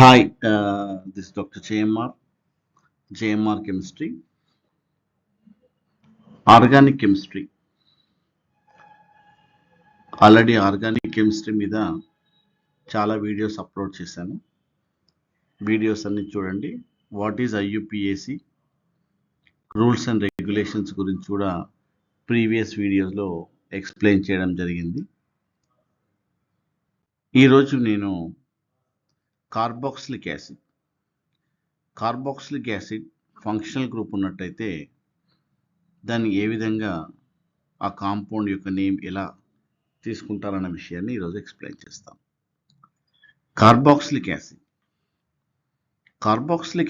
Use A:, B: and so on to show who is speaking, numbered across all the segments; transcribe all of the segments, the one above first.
A: Hi, this is Dr. JMR Chemistry, Organic Chemistry. Already organic chemistry మీద చాలా videos upload చేశాను. Videos అన్ని చూడండి. What is IUPAC, rules and regulations గురించి కూడా ప్రీవియస్ వీడియోస్లో ఎక్స్ప్లెయిన్ చేయడం జరిగింది. ఈరోజు నేను కార్బాక్సిలిక్ యాసిడ్ ఫంక్షనల్ గ్రూప్ ఉన్నట్టయితే దాన్ని ఏ విధంగా ఆ కాంపౌండ్ యొక్క నేమ్ ఎలా తీసుకుంటారన్న విషయాన్ని ఈరోజు ఎక్స్ప్లెయిన్ చేస్తాను. Carboxylic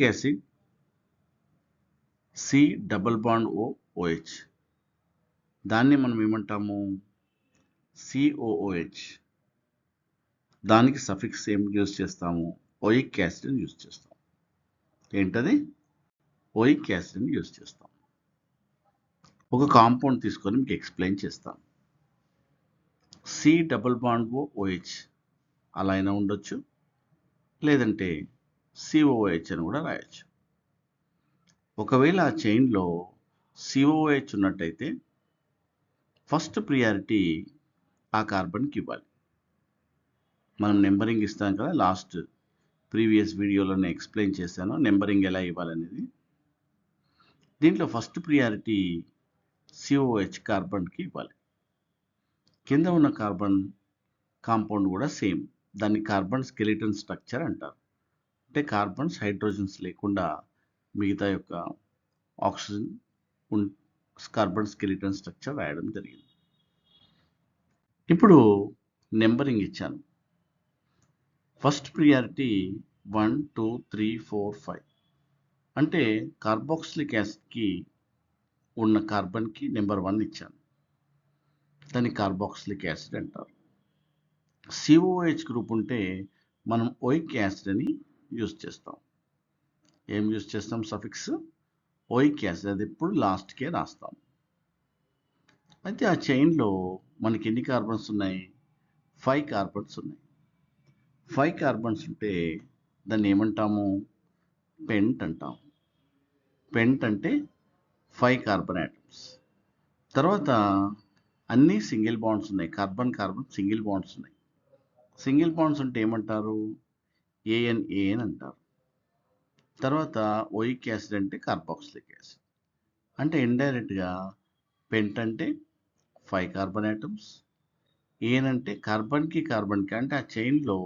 A: acid C double bond OH, దాన్ని మనం ఏమంటాము? COOH. దానికి సఫిక్స్ ఏం యూజ్ చేస్తాము? ఓయిక్ యాసిడ్ని యూజ్ చేస్తాం. ఏంటది? ఓయిక్ యాసిడ్ని యూజ్ చేస్తాం. ఒక కాంపౌండ్ తీసుకొని మీకు ఎక్స్ప్లెయిన్ చేస్తాను. సి డబుల్ బాండ్ OH అలా అయినా ఉండొచ్చు, లేదంటే COOH అని కూడా రాయొచ్చు. ఒకవేళ ఆ చైన్లో COOH ఉన్నట్టయితే ఫస్ట్ ప్రియారిటీ ఆ కార్బన్కి ఇవ్వాలి. మనం నెంబరింగ్ ఇస్తాం కదా, లాస్ట్ ప్రీవియస్ వీడియోలోనే ఎక్స్ప్లెయిన్ చేశాను నెంబరింగ్ ఎలా ఇవ్వాలనేది. దీంట్లో ఫస్ట్ ప్రియారిటీ COOH కార్బన్కి ఇవ్వాలి. కింద ఉన్న కార్బన్ కాంపౌండ్ కూడా సేమ్, దాన్ని కార్బన్ స్కెలిటన్ స్ట్రక్చర్ అంటారు. అంటే కార్బన్స్ హైడ్రోజన్స్ లేకుండా మిగతా యొక్క ఆక్సిజన్ కార్బన్ స్కెలిటన్ స్ట్రక్చర్ రాయడం జరిగింది. ఇప్పుడు నెంబరింగ్ ఇచ్చాను. ఫస్ట్ ప్రియారిటీ 1, 2, 3, 4, 5 అంటే కార్బాక్సిలిక్ యాసిడ్కి ఉన్న కార్బన్కి నెంబర్ 1 ఇచ్చాను. దాన్ని కార్బాక్సిలిక్ యాసిడ్ అంటారు. COOH గ్రూప్ ఉంటే మనం ఓయిక్ యాసిడ్ అని యూజ్ చేస్తాం. ఏం యూజ్ చేస్తాం? Suffix oic acid. అది ఎప్పుడు లాస్ట్కే రాస్తాం. అయితే ఆ చైన్లో మనకి ఎన్ని కార్బన్స్ ఉన్నాయి? 5 కార్బన్స్ ఉన్నాయి. 5 కార్బన్స్ ఉంటే దాన్ని ఏమంటాము? పెంట్ అంటాం. పెంట్ అంటే 5 కార్బన్ యాటమ్స్. తర్వాత అన్నీ సింగిల్ బాండ్స్ ఉన్నాయి. కార్బన్ సింగిల్ బాండ్స్ ఉన్నాయి. సింగిల్ బాండ్స్ ఉంటే ఏమంటారు? AN అంటారు. తర్వాత ఓయిక్ యాసిడ్ అంటే కార్బాక్సిలిక్ యాసిడ్. అంటే ఇండైరెక్ట్గా పెంట్ అంటే 5 కార్బన్ యాటమ్స్, AN అంటే కార్బన్కి అంటే ఆ చైన్లో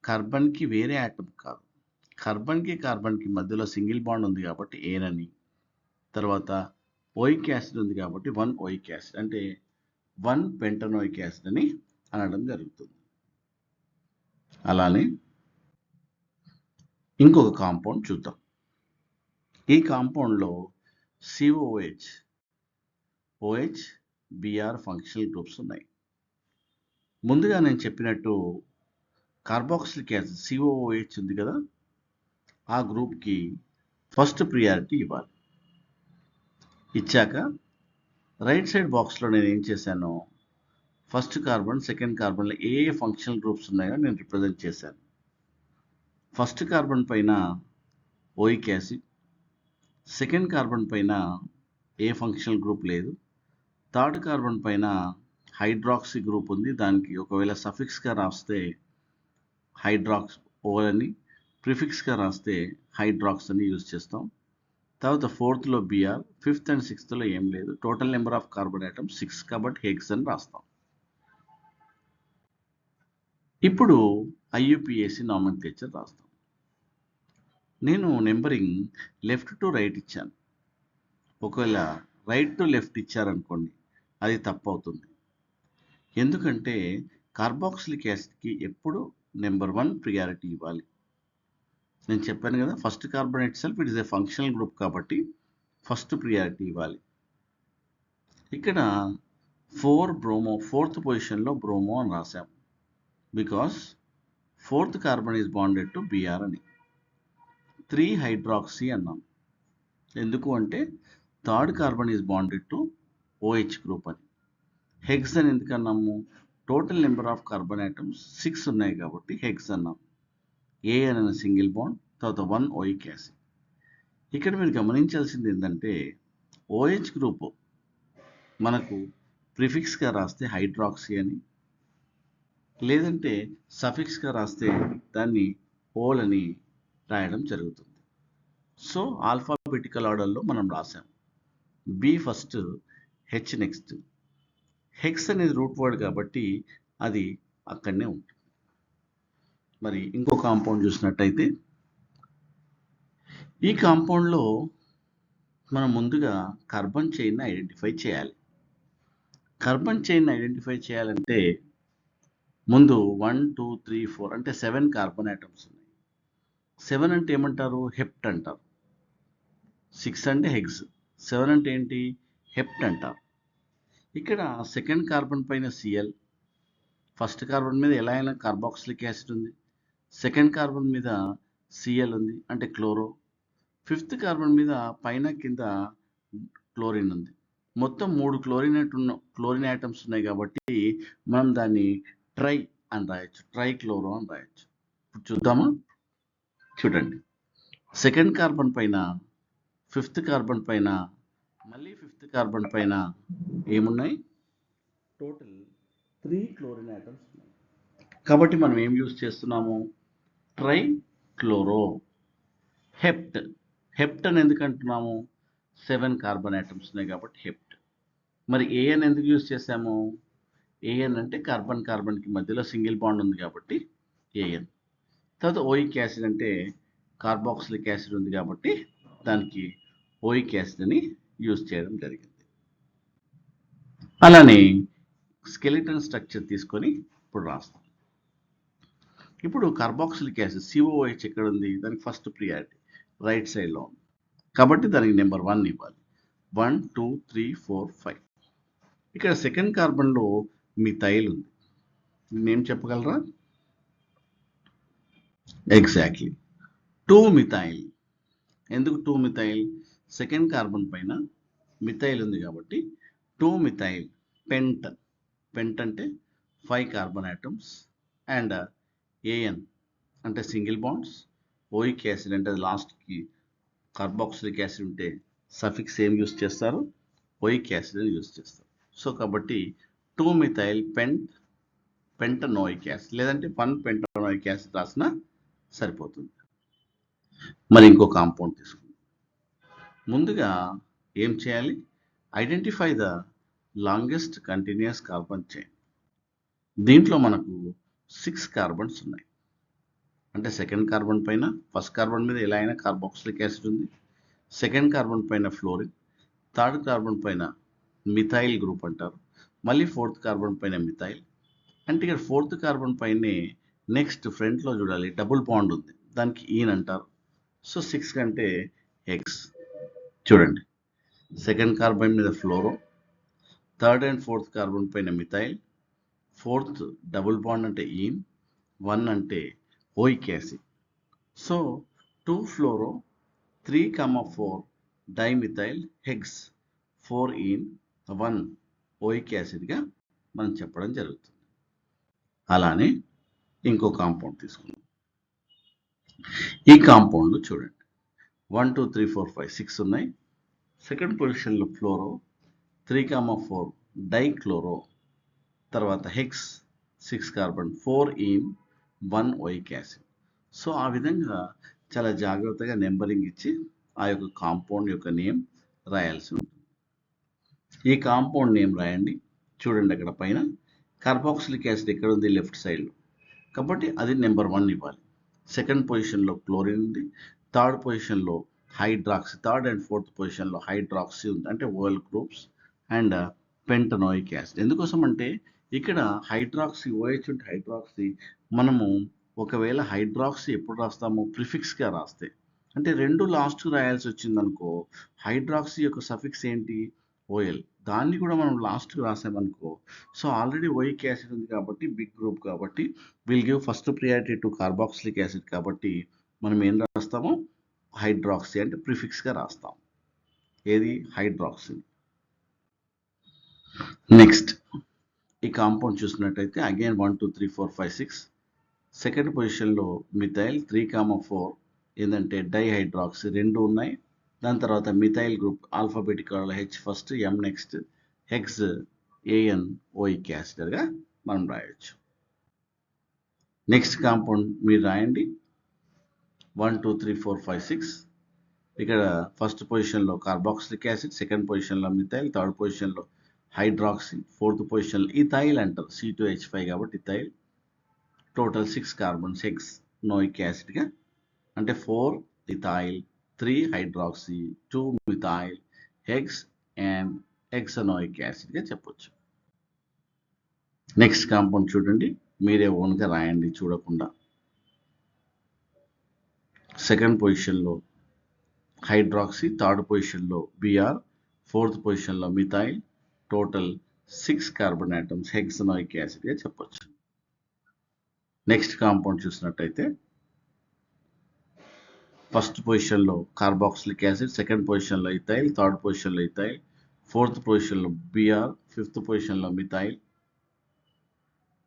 A: కార్బన్కి వేరే యాటమ్ కాదు, కార్బన్కి మధ్యలో సింగిల్ బాండ్ ఉంది కాబట్టి AN అని, తర్వాత ఓయిక్ యాసిడ్ ఉంది కాబట్టి 1 ఓయిక్ యాసిడ్ అంటే 1 పెంటనోయిక్ యాసిడ్ అని అనడం జరుగుతుంది. అలానే ఇంకొక కాంపౌండ్ చూద్దాం. ఈ కాంపౌండ్లో COOH, OH, Br functional groups ఉన్నాయి. ముందుగా నేను చెప్పినట్టు కార్బాక్సిలిక్ యాసిడ్ COOH ఉంది కదా, ఆ గ్రూప్కి ఫస్ట్ ప్రియారిటీ ఇవ్వాలి. ఇచ్చాక రైట్ సైడ్ బాక్స్లో నేను ఏం చేశాను? ఫస్ట్ కార్బన్, సెకండ్ కార్బన్లో ఏ ఫంక్షనల్ గ్రూప్స్ ఉన్నాయో నేను రిప్రజెంట్ చేశాను. ఫస్ట్ కార్బన్ పైన ఓయిక్ యాసిడ్, సెకండ్ కార్బన్ పైన ఏ ఫంక్షనల్ గ్రూప్ లేదు, థర్డ్ కార్బన్ పైన హైడ్రాక్సీ గ్రూప్ ఉంది. దానికి ఒకవేళ సఫిక్స్గా రాస్తే హైడ్రాక్స్ ఓవర్ అని, ప్రిఫిక్స్గా రాస్తే హైడ్రాక్స్ అని యూజ్ చేస్తాం. తర్వాత ఫోర్త్లో Br, ఫిఫ్త్ అండ్ సిక్స్త్లో ఏం లేదు. Total number of carbon items 6 కాబట్టి హెక్స్ అని రాస్తాం. ఇప్పుడు ఐయుపిఏసి నామెన్క్లేచర్ రాస్తాం. నేను నెంబరింగ్ లెఫ్ట్ టు రైట్ ఇచ్చాను. ఒకవేళ రైట్ టు లెఫ్ట్ ఇచ్చారనుకోండి, అది తప్పు అవుతుంది. ఎందుకంటే కార్బాక్సిలిక్ యాసిడ్కి ఎప్పుడు నెంబర్ 1 ప్రియారిటీ ఇవ్వాలి. నేను చెప్పాను కదా, first carbon it self it is a functional group కాబట్టి ఫస్ట్ ప్రియారిటీ ఇవ్వాలి. ఇక్కడ 4 బ్రోమో, ఫోర్త్ పొజిషన్లో బ్రోమో అని రాసాం. Because fourth carbon is bonded to Br అని. 3 హైడ్రాక్సీ అన్నాం. ఎందుకు అంటే third carbon is bonded to OH group అని. హెక్స్ అని ఎందుకు అన్నాము? Total number of carbon items 6 ఉన్నాయి కాబట్టి హెక్స్ అన్నాం. ఏఎన్ అనే సింగిల్ బాండ్, తర్వాత 1 ఓయిక్ యాసిడ్. ఇక్కడ మీరు గమనించాల్సింది ఏంటంటే ఓహెచ్ గ్రూప్ మనకు ప్రిఫిక్స్గా రాస్తే హైడ్రాక్సీ అని, లేదంటే సఫిక్స్గా రాస్తే దాన్ని ఓల్ అని రాయడం జరుగుతుంది. సో ఆల్ఫాబెటికల్ ఆర్డర్లో మనం రాసాం. B first, H next. Hex అనేది రూట్ వర్డ్ కాబట్టి అది అక్కడనే ఉంటుంది. మరి ఇంకో కాంపౌండ్ చూసినట్టయితే ఈ కాంపౌండ్లో మనం ముందుగా కార్బన్ చైన్ ఐడెంటిఫై చేయాలి. కార్బన్ చైన్ ఐడెంటిఫై చేయాలంటే ముందు 1 2 3 4 అంటే 7 కార్బన్ ఐటమ్స్ ఉన్నాయి. 7 అంటే ఏమంటారు? హెప్ట్ అంటారు. 6 అంటే హెగ్స్, 7 అంటే ఏంటి? హెప్ట్ అంటారు. ఇక్కడ సెకండ్ కార్బన్ పైన సిఎల్, ఫస్ట్ కార్బన్ మీద ఎలా అయినా కార్బాక్సిలిక్ యాసిడ్ ఉంది, సెకండ్ కార్బన్ మీద సిఎల్ ఉంది అంటే క్లోరో, ఫిఫ్త్ కార్బన్ మీద పైన కింద క్లోరిన్ ఉంది. మొత్తం 3 క్లోరిన్ ఐటమ్స్ ఉన్నాయి కాబట్టి మనం దాన్ని ట్రై అని రాయొచ్చు, ట్రైక్లోరో అని రాయొచ్చు. ఇప్పుడు చూద్దామా? చూడండి, సెకండ్ కార్బన్ పైన, ఫిఫ్త్ కార్బన్ పైన, మళ్ళీ ఫిఫ్త్ కార్బన్ పైన ఏమున్నాయి? టోటల్ 3 క్లోరిన్ ఐటమ్స్ ఉన్నాయి. కాబట్టి మనం ఏం యూజ్ చేస్తున్నాము? ట్రైక్లోరో. హెప్ట్, హెప్ట్ అని ఎందుకు అంటున్నాము? 7 కార్బన్ ఐటమ్స్ ఉన్నాయి కాబట్టి హెప్ట్. మరి ఏఎన్ ఎందుకు యూజ్ చేసాము? ఏఎన్ అంటే కార్బన్ కార్బన్కి మధ్యలో సింగిల్ బాండ్ ఉంది కాబట్టి ఏఎన్. తర్వాత ఓయిక్ యాసిడ్ అంటే కార్బాక్సిలిక్ యాసిడ్ ఉంది కాబట్టి దానికి ఓయిక్ యాసిడ్ అని యూజ్ చేయడం జరిగింది. అలానే స్కెలిటన్ స్ట్రక్చర్ తీసుకొని ఇప్పుడు రాస్తాం. ఇప్పుడు కార్బాక్సిలిక్ యాసిడ్ సిఓహెచ్ ఎక్కడ ఉంది? దానికి ఫస్ట్ ప్రియారిటీ రైట్ సైడ్లో ఉంది కాబట్టి దానికి నెంబర్ 1 ఇవ్వాలి. 1 2 3 4 5. ఇక్కడ సెకండ్ కార్బన్లో మిథైల్ ఉంది. నేనేం చెప్పగలరా? Exactly 2 methyl. ఎందుకు 2 మిథైల్? సెకండ్ కార్బన్ పైన మిథైల్ ఉంది కాబట్టి 2 మిథైల్ పెంట్. పెంట్ అంటే 5 కార్బన్ ఐటమ్స్ అండ్ ఏఎన్ అంటే సింగిల్ బాండ్స్, ఓయిక్ యాసిడ్ అంటే లాస్ట్కి కార్బాక్సిలిక్ యాసిడ్ ఉంటే సఫిక్స్ ఏం యూస్ చేస్తారు? ఓయిక్ యాసిడ్ అని యూస్ చేస్తారు. సో కాబట్టి 2 మిథైల్ పెంటనోయిక్ యాసిడ్ లేదంటే 1 పెంటనోయిక్ యాసిడ్ రాసినా సరిపోతుంది. మరి ఇంకో కాంపౌండ్ తీసుకుందాం. ముందుగా ఏం చేయాలి? Identify the longest continuous carbon chain. దీంట్లో మనకు 6 కార్బన్స్ ఉన్నాయి. అంటే సెకండ్ కార్బన్ పైన, ఫస్ట్ కార్బన్ మీద ఎలా అయినా కార్బాక్సిలిక్ యాసిడ్ ఉంది, సెకండ్ కార్బన్ పైన ఫ్లోరిన్, థర్డ్ కార్బన్ పైన మిథైల్ గ్రూప్ అంటారు, మళ్ళీ ఫోర్త్ కార్బన్ పైన మిథైల్. అంటే ఇక్కడ ఫోర్త్ కార్బన్ పైనే నెక్స్ట్ ఫ్రంట్లో చూడాలి డబుల్ బాండ్ ఉంది, దానికి ఈన్ అంటారు. సో 6 కంటే ఎక్స్. చూడండి, సెకండ్ కార్బన్ మీద ఫ్లోరో, థర్డ్ అండ్ ఫోర్త్ కార్బన్ పైన మిథైల్, ఫోర్త్ డబుల్ బాండ్ అంటే ఈన్, 1 అంటే oic acid. So 2 ఫ్లోరో, 3, 4 dimethyl eggs, 4 ఈన్, 1 oic యాసిడ్గా మనం చెప్పడం జరుగుతుంది. అలానే ఇంకో కాంపౌండ్ తీసుకుందాం. ఈ కాంపౌండ్ చూడండి, 1 2 3 4 5 6 ఉన్నాయి. సెకండ్ పొజిషన్లో ఫ్లోరో, 3, 4 డైక్లోరో, తర్వాత hex 6 carbon, 4 ఈన్, 1 oic acid. So ఆ విధంగా చాలా జాగ్రత్తగా నెంబరింగ్ ఇచ్చి ఆ యొక్క కాంపౌండ్ యొక్క నేమ్ రాయాల్సి ఉంటుంది. ఈ కాంపౌండ్ నేమ్ రాయండి. చూడండి అక్కడ పైన కార్బాక్సిలిక్ యాసిడ్ ఎక్కడ ఉంది? లెఫ్ట్ సైడ్లో, కాబట్టి అది నెంబర్ 1 ఇవ్వాలి. సెకండ్ పొజిషన్లో క్లోరిన్ ఉంది, థర్డ్ పొజిషన్లో హైడ్రాక్సీ, థర్డ్ అండ్ ఫోర్త్ పొజిషన్లో హైడ్రాక్సీ ఉంది అంటే ఓఎల్ గ్రూప్స్ అండ్ పెంటనోయిక్ యాసిడ్. ఎందుకోసం అంటే ఇక్కడ హైడ్రాక్సీ, ఓహెచ్ ఉంటే హైడ్రాక్సీ, మనము ఒకవేళ హైడ్రాక్సీ ఎప్పుడు రాస్తాము? ప్రిఫిక్స్గా రాస్తే. అంటే 2 లాస్ట్ రాయాల్సి వచ్చిందనుకో, హైడ్రాక్సీ యొక్క సఫిక్స్ ఏంటి? ఓఎల్, దాన్ని కూడా మనం లాస్ట్ రాసామనుకో, సో ఆల్రెడీ ఓయిక్ యాసిడ్ ఉంది కాబట్టి బిగ్ గ్రూప్ కాబట్టి will give first priority to carboxylic acid కాబట్టి మనం ఏం రాస్తాము? హైడ్రాక్సీ అంటే ప్రిఫిక్స్గా రాస్తాం. ఏది? హైడ్రాక్సీ. నెక్స్ట్ ఈ కాంపౌండ్ చూసినట్టయితే అగైన్ 1 2 3 4 5 6 సెకండ్ పొజిషన్లో మిథైల్ 3,4 ఏంటంటే డైహైడ్రాక్సీ 2 ఉన్నాయి. దాని తర్వాత methyl group alphabetical H first, M next, hexanoic యాసిడ్గా మనం రాయొచ్చు. నెక్స్ట్ కాంపౌండ్ మీరు రాయండి 1 2 3 4 5 6. ఇక్కడ ఫస్ట్ పొజిషన్లో కార్బాక్సిలిక్ యాసిడ్, సెకండ్ పొజిషన్లో మిథైల్, థర్డ్ పొజిషన్లో హైడ్రాక్సీ, ఫోర్త్ పొజిషన్లో ఇథైల్ అంటారు, C2H5 కాబట్టి ethyl. Total 6 carbons hexanoic యాసిడ్గా, అంటే 4 ethyl, 3 hydroxy, 2 methyl, hex and hexanoic యాసిడ్గా చెప్పొచ్చు. నెక్స్ట్ కాంపౌండ్ చూడండి, మీరే ఓన్గా రాయండి చూడకుండా. సెకండ్ పొజిషన్లో హైడ్రాక్సీ, థర్డ్ పొజిషన్లో బిఆర్, ఫోర్త్ పొజిషన్లో methyl, total 6 carbon atoms hexanoic యాసిడ్గా చెప్పొచ్చు. నెక్స్ట్ కాంపౌండ్ చూసినట్టయితే ఫస్ట్ పొజిషన్లో కార్బాక్సిలిక్ యాసిడ్, సెకండ్ పొజిషన్లో ఇథైల్, థర్డ్ పొజిషన్లో ఇథైల్, ఫోర్త్ పొజిషన్లో బిఆర్, ఫిఫ్త్ పొజిషన్లో మిథైల్,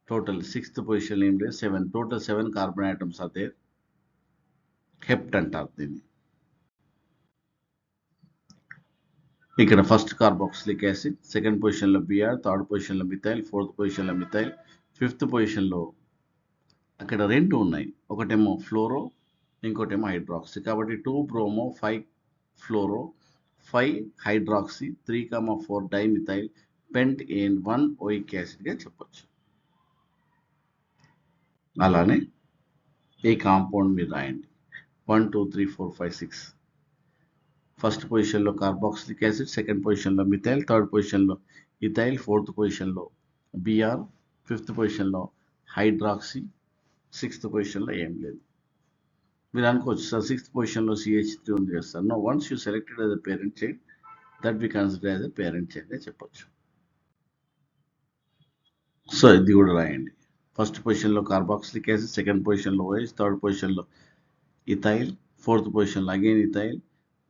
A: టోటల్ సిక్స్త్ పొజిషన్ ఏం లేదు 7, total 7 carbon atoms are there. Hept అంటారు దీన్ని. ఇక్కడ ఫస్ట్ కార్బాక్సిలిక్ యాసిడ్, సెకండ్ పొజిషన్లో బిఆర్, థర్డ్ పొజిషన్లో మిథైల్, ఫోర్త్ పొజిషన్లో మిథైల్, ఫిఫ్త్ పొజిషన్లో అక్కడ 2 ఉన్నాయి, ఒకటేమో ఫ్లోరో ఇంకోటేమో హైడ్రాక్సీ, కాబట్టి 2 బ్రోమో 5 ఫ్లోరో 5 హైడ్రాక్సీ 3,4 డైమిథైల్ పెంట్ ఏన్ 1 ఓయిక్ యాసిడ్గా చెప్పొచ్చు. అలానే ఈ కాంపౌండ్ మీరు రాయండి 1 2 3 4 5 6. ఫస్ట్ పొజిషన్లో కార్బాక్సిలిక్ యాసిడ్, సెకండ్ పొజిషన్లో మిథైల్, థర్డ్ పొజిషన్లో ఇథైల్, ఫోర్త్ పొజిషన్లో బిఆర్, ఫిఫ్త్ పొజిషన్లో హైడ్రాక్సీ, సిక్స్త్ పొజిషన్లో ఏం లేదు. మీరు అనుకోవచ్చు సార్ సిక్స్త్ పొజిషన్లో CH3 ఉంది కదా sir. No, once you selected as a parent child that we consider as a parent child అని చెప్పొచ్చు. సో ఇది కూడా రాయండి. ఫస్ట్ పొజిషన్లో కార్బాక్సిలిక్ యాసిడ్, సెకండ్ పొజిషన్లో OH, థర్డ్ పొజిషన్లో ఇథైల్, ఫోర్త్ పొజిషన్లో అగైన్ ఇథైల్,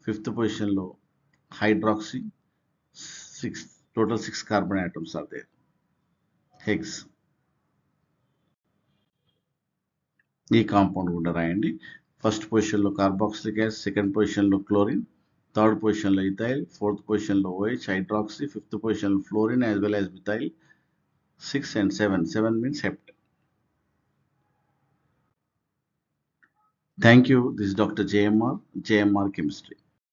A: ఫిఫ్త్ పొజిషన్లో hydroxy, total 6 carbon atoms are there. Hex. ఈ కాంపౌండ్ కూడా రాయండి. ఫస్ట్ పొజిషన్లో కార్బాక్సిలిక్ యాసిడ్, సెకండ్ పొజిషన్లో క్లోరిన్, థర్డ్ పొజిషన్లో ఇథైల్, ఫోర్త్ పొజిషన్లో OH హైడ్రాక్సీ, ఫిఫ్త్ పొజిషన్లో fluorine as well as methyl, 6 and 7. 7 means hept. Thank you. This is Dr. JMR Chemistry.